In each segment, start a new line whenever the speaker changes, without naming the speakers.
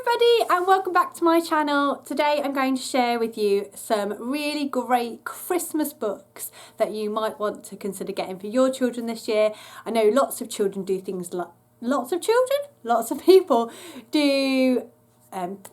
everybody and welcome back to my channel. Today I'm going to share with you some really great Christmas books that you might want to consider getting for your children this year. I know lots of children do things like, lots of people do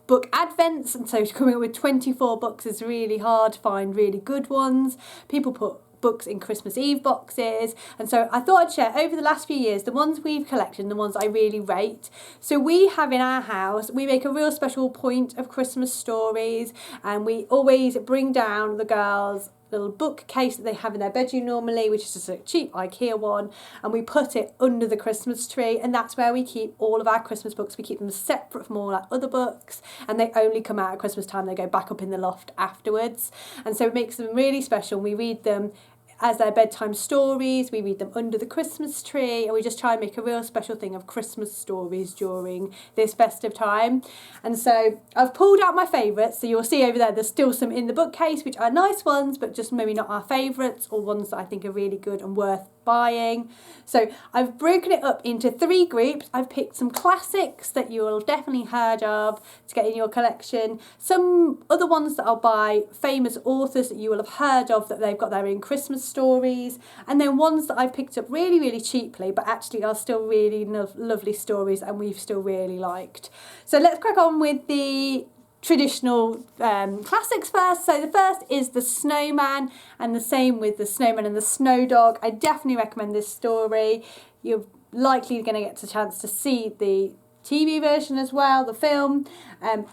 book advents, and so coming up with 24 books is really hard to find really good ones. People put books in Christmas Eve boxes, and so I thought I'd share over the last few years the ones we've collected and the ones I really rate. So we have in our house, we make a real special point of Christmas stories, and we always bring down the girls' little bookcase that they have in their bedroom normally, which is just a cheap IKEA one, and we put it under the Christmas tree, and that's where we keep all of our Christmas books. We keep them separate from all our other books, and they only come out at Christmas time. They go back up in the loft afterwards, and so it makes them really special. We read them as their bedtime stories, we read them under the Christmas tree, and we just try and make a real special thing of Christmas stories during this festive time. And so I've pulled out my favourites, so you'll see over there there's still some in the bookcase which are nice ones but just maybe not our favourites, or ones that I think are really good and worth buying. So I've broken it up into 3 groups. I've picked some classics that you'll definitely heard of to get in your collection, some other ones that I'll buy, famous authors that you will have heard of that they've got their own Christmas stories, and then ones that I've picked up really cheaply but actually are still really lovely stories and we've still really liked. So let's crack on with the traditional classics first. So the first is The Snowman, and the same with The Snowman and the Snow Dog. I definitely recommend this story. You're likely going to get a chance to see the TV version as well, the film.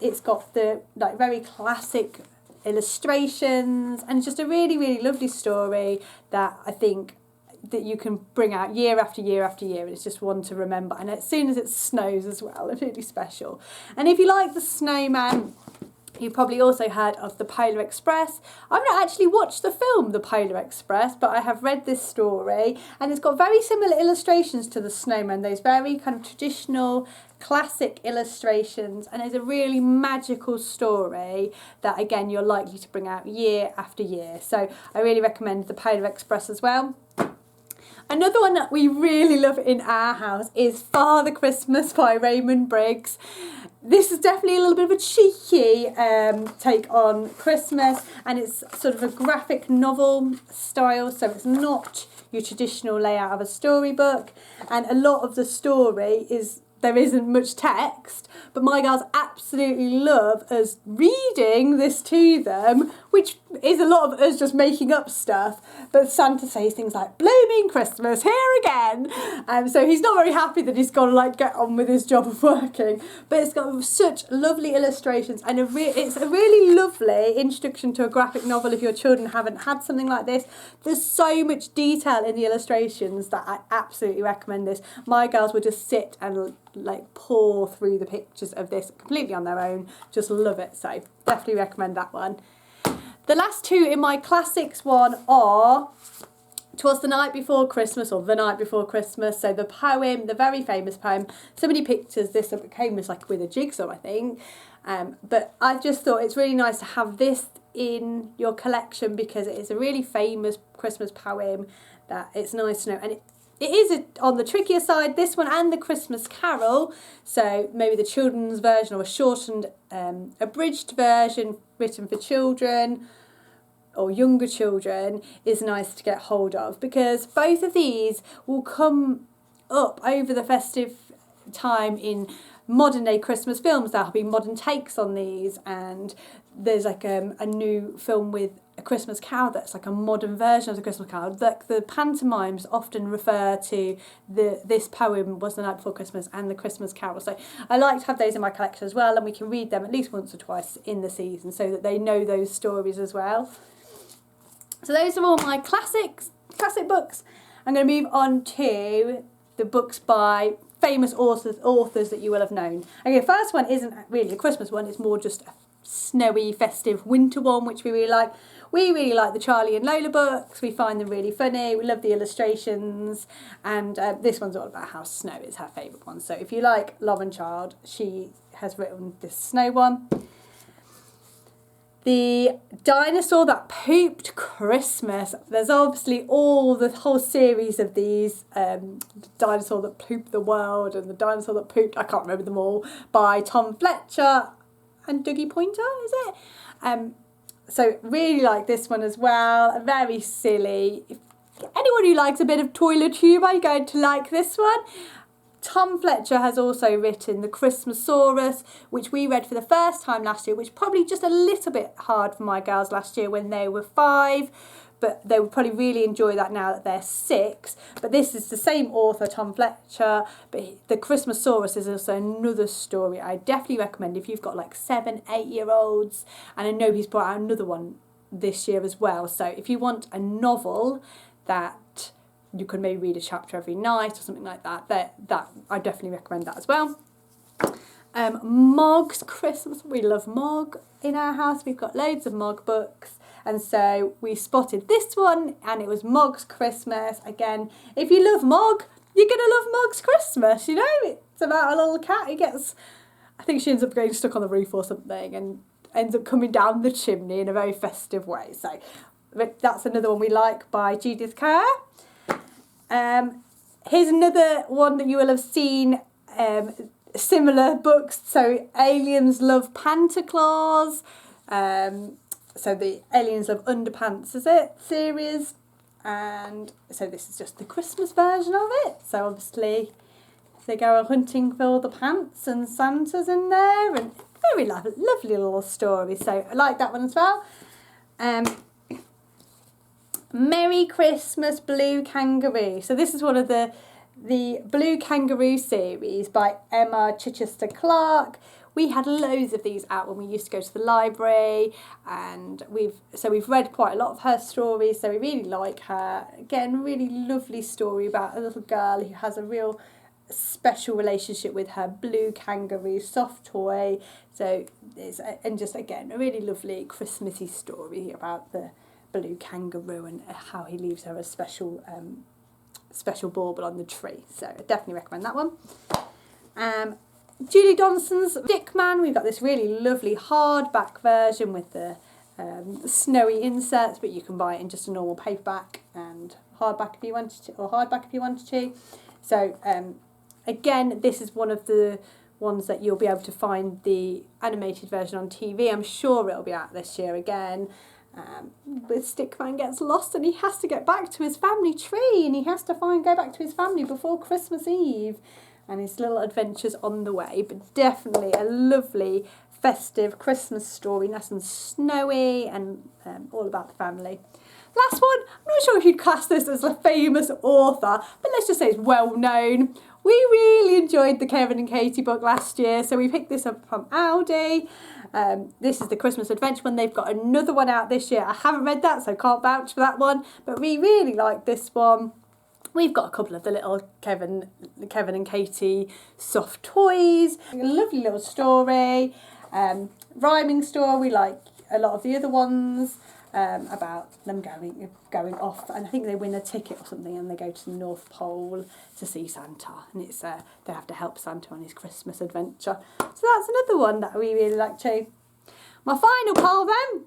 It's got the very classic illustrations, and it's just a really lovely story that I think that you can bring out year after year after year, and it's just one to remember. And as soon as it snows as well, it's really special. And if you like The Snowman, you probably also heard of The Polar Express. I've not actually watched the film The Polar Express, but I have read this story, and it's got very similar illustrations to The Snowman, those very kind of traditional classic illustrations, and it's a really magical story that again you're likely to bring out year after year. So I really recommend The Polar Express as well. Another one that we really love in our house is Father Christmas by Raymond Briggs. This is definitely a little bit of a cheeky take on Christmas, and it's sort of a graphic novel style, so it's not your traditional layout of a storybook, and a lot of the story is, there isn't much text, but my girls absolutely love us reading this to them, which is a lot of us just making up stuff. But Santa says things like, "Blooming Christmas, here again." So he's not very happy that he's got to get on with his job of working. But it's got such lovely illustrations, and it's a really lovely introduction to a graphic novel if your children haven't had something like this. There's so much detail in the illustrations that I absolutely recommend this. My girls would just sit and pour through the pictures of this completely on their own. Just love it. So definitely recommend that one. The last 2 in my classics one are 'Twas the Night Before Christmas, or The Night Before Christmas. So the poem, the very famous poem, so many pictures. This came as with a jigsaw, I think. But I just thought it's really nice to have this in your collection because it is a really famous Christmas poem that it's nice to know. And it is on the trickier side, this one and the Christmas Carol, so maybe the children's version or a shortened, abridged version written for children or younger children is nice to get hold of, because both of these will come up over the festive time in modern day Christmas films. There'll be modern takes on these, and there's a new film with A Christmas Carol that's a modern version of the Christmas Carol. The pantomimes often refer to this poem Was the Night Before Christmas and the Christmas Carol. So I like to have those in my collection as well, and we can read them at least once or twice in the season so that they know those stories as well. So those are all my classic books. I'm going to move on to the books by famous authors that you will have known. Okay, the first one isn't really a Christmas one, it's more just a snowy, festive winter one, which we really like. We really like the Charlie and Lola books. We find them really funny. We love the illustrations, and this one's all about how snow is her favourite one. So if you like Lauren Child, she has written this snow one. The Dinosaur That Pooped Christmas. There's obviously the whole series of these, the Dinosaur That Pooped the World and the Dinosaur That Pooped, I can't remember them all, by Tom Fletcher and Dougie Poynter, is it? So really like this one as well, very silly. If anyone who likes a bit of toilet humour, you're going to like this one. Tom Fletcher has also written The Christmasaurus, which we read for the first time last year, which probably just a little bit hard for my girls last year when they were 5, but they would probably really enjoy that now that they're 6. But this is the same author, Tom Fletcher, but The Christmasaurus is also another story I definitely recommend if you've got like 7, 8-year-olds, and I know he's brought out another one this year as well. So if you want a novel that you could maybe read a chapter every night or something like that, that I definitely recommend that as well. Mog's Christmas. We love Mog in our house. We've got loads of Mog books, and so we spotted this one, and it was Mog's Christmas. Again, if you love Mog, you're gonna love Mog's Christmas. You know, it's about a little cat. I think she ends up getting stuck on the roof or something, and ends up coming down the chimney in a very festive way. So that's another one we like by Judith Kerr. Here's another one that you will have seen, similar books. So Aliens Love Pantaclaws. So the Aliens Love Underpants, is it, series. And so this is just the Christmas version of it. So obviously they go hunting for all the pants and Santa's in there. And very lovely little story. So I like that one as well. Merry Christmas Blue Kangaroo. So this is one of the Blue Kangaroo series by Emma Chichester Clark. We had loads of these out when we used to go to the library, and we've read quite a lot of her stories, so we really like her. Again, really lovely story about a little girl who has a real special relationship with her blue kangaroo soft toy. So and just again a really lovely Christmassy story about the blue kangaroo and how he leaves her a special bauble on the tree. So I definitely recommend that one. Julie Donson's Dick Man. We've got this really lovely hardback version with the snowy inserts, but you can buy it in just a normal paperback and hardback if you wanted to, So again, this is one of the ones that you'll be able to find the animated version on TV. I'm sure it'll be out this year again. But Stickman gets lost and he has to get back to his family tree, and he has to go back to his family before Christmas Eve, and his little adventures on the way. But definitely a lovely festive Christmas story, nice and snowy, and all about the family. Last one, I'm not sure if you'd class this as a famous author, but let's just say it's well known. We really enjoyed the Kevin and Katie book last year, so we picked this up from Aldi. This is the Christmas Adventure one. They've got another one out this year. I haven't read that, so can't vouch for that one, but we really like this one. We've got a couple of the little Kevin and Katie soft toys. A lovely little story. Rhyming story like a lot of the other ones. About them going off, and I think they win a ticket or something, and they go to the North Pole to see Santa, and it's they have to help Santa on his Christmas adventure. So that's another one that we really like too. My final pile then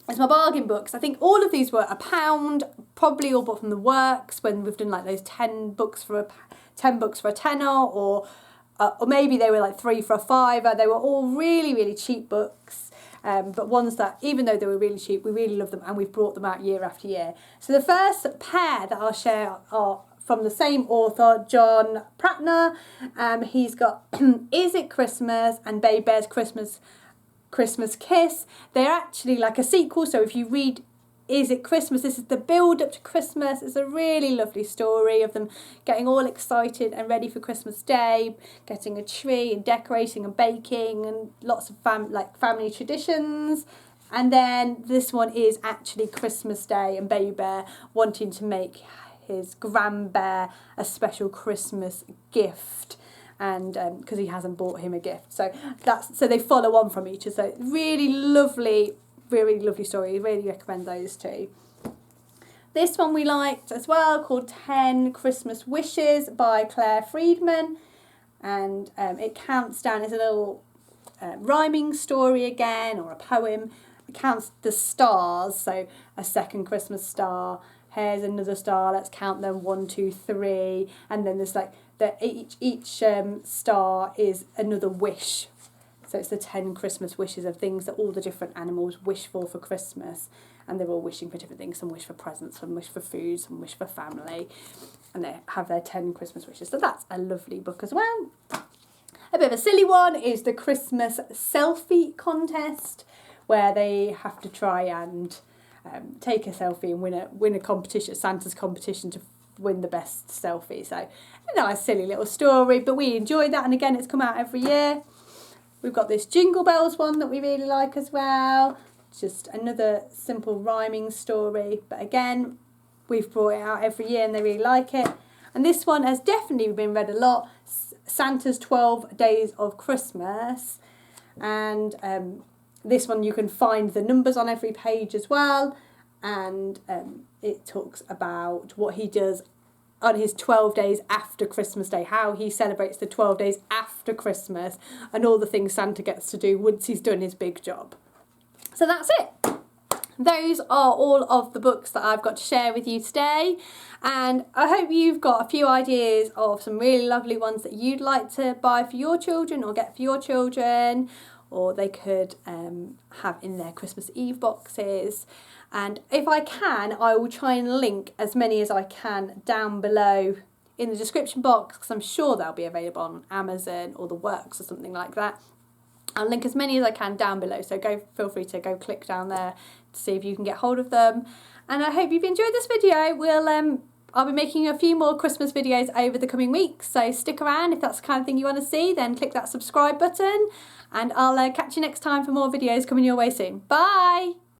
is my bargain books. I think all of these were £1, probably all bought from the Works when we've done like those 10 books for a tenner, or maybe they were like 3 for a £5. They were all really, really cheap books. But ones that, even though they were really cheap, we really love them, and we've brought them out year after year. So the first pair that I'll share are from the same author, John Pratner. He's got Is It Christmas and Baby Bear's Christmas Kiss. They're actually like a sequel, so if you read Is It Christmas, this is the build up to Christmas. It's a really lovely story of them getting all excited and ready for Christmas Day, getting a tree and decorating and baking and lots of family traditions. And then this one is actually Christmas Day and Baby Bear wanting to make his Grand Bear a special Christmas gift, and because he hasn't bought him a gift. So they follow on from each other. So really lovely story. Really recommend those two. This one we liked as well, called 10 Christmas Wishes by Claire Friedman, and it counts down as a little rhyming story again, or a poem, counts the stars, so a second Christmas star, here's another star, let's count them, 1, 2, 3, and then there's like each star is another wish. So it's the 10 Christmas wishes of things that all the different animals wish for Christmas, and they're all wishing for different things. Some wish for presents, some wish for food, some wish for family, and they have their 10 Christmas wishes. So that's a lovely book as well. A bit of a silly one is the Christmas selfie contest, where they have to try and take a selfie and win a competition, Santa's competition, to win the best selfie. So a nice silly little story, but we enjoyed that, and again it's come out every year. We've got this Jingle Bells one that we really like as well. Just another simple rhyming story, but again we've brought it out every year and they really like it. And this one has definitely been read a lot, Santa's 12 Days of Christmas. And this one you can find the numbers on every page as well, and it talks about what he does on his 12 days after Christmas Day, how he celebrates the 12 days after Christmas, and all the things Santa gets to do once he's done his big job. So that's it. Those are all of the books that I've got to share with you today, and I hope you've got a few ideas of some really lovely ones that you'd like to buy for your children or get for your children, or they could have in their Christmas Eve boxes. And if I can, I will try and link as many as I can down below in the description box, because I'm sure they'll be available on Amazon or the Works or something like that. I'll link as many as I can down below, so feel free to go click down there to see if you can get hold of them. And I hope you've enjoyed this video. I'll be making a few more Christmas videos over the coming weeks, so stick around. If that's the kind of thing you want to see, then click that subscribe button, and I'll catch you next time for more videos coming your way soon. Bye!